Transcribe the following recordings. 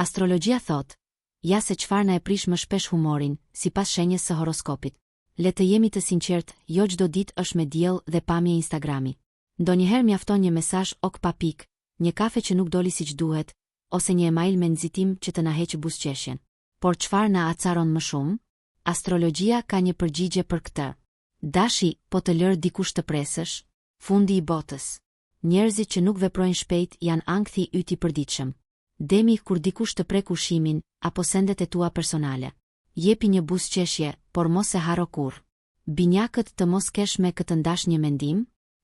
Astrologjia thot, ja se çfarë na e prish më shpesh humorin, sipas shenjës së horoskopit. Le të jemi të sinqert, jo çdo ditë është me diell dhe pamje Instagrami. Ndonjëherë mjafton një mesazh ok pa pikë, një kafe që nuk doli siç duhet, ose një email me nxitim që të na heqë buzëqeshjen. Por çfarë na acaron më shumë? Astrologjia ka një përgjigje për këtë. Dashi, po të lërë dikush të presësh, fundi i botës. Njerëzit që nuk veprojnë shpejt janë ankthi yt i përditshëm. Demi kur dikush të prek ushimin apo sendet e tua personale. Jepi një buzëqeshje, por mos e haro kurrë. Binjakët të mos kesh me këtë ndash një mendim?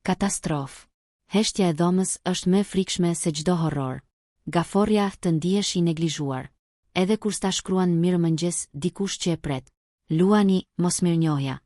Katastrofë. Heshtja e dhomës është më e frikshme se çdo horror. Gaforja të ndihesh i neglizhuar. Edhe kur sta shkruan mirëmëngjes dikush që e pret. Luani mos mirënjohja.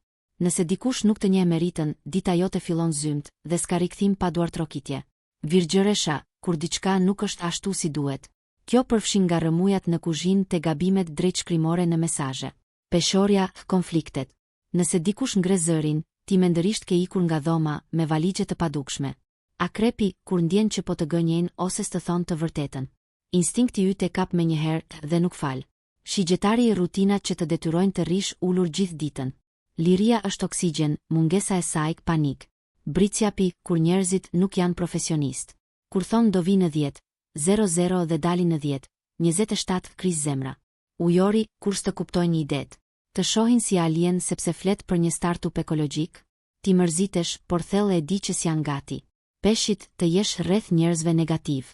Nëse dikush nuk të njeh meritën, dita jote fillon zymt dhe s'ka rikthim pa duartrokitje. Virgjëresha, kur diçka nuk është ashtu si duhet. Kjo përfshin nga rrëmujat në kuzhinë te gabimet drejtshkrimore në mesazhe. Peshorja, konfliktet. Nëse dikush ngre zërin, ti mendërisht ke ikur nga dhoma me valixhe të padukshme. Akrepi, kur ndjen që po të gënjejnë ose s'të thonë të vërtetën. Instinkti yt e kap me njëherë dhe nuk fal. Shigjetari i rutinat që të detyrojnë të rish ulur gjithë ditën. Liria është oksigjen, mungesa e saj panik. Britsjapi, kur njerëzit nuk janë profesionist. Kur thonë do vi në 10:00 dhe dalin në 10:27 kriz zemra. Ujori, kur s'të kuptojnë një det. Të shohin si alien sepse flet për një startup ekologjik. Ti mërzitesh, por thellë e di që s'janë gati. Peshqit, të jesh rreth njerëzve negativ.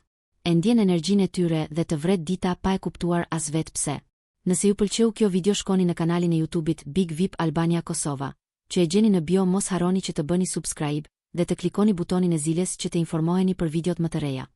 E ndjen energjinë e tyre dhe të vret dita pa e kuptuar as vetë pse. Nëse ju pëlqeu kjo video shkoni në kanalin e YouTube-it Big VIP Albania Kosova, që e gjeni në bio. Mos harroni që të bëni subscribe dhe të klikoni butonin e zilës që të informoheni për videot më të reja.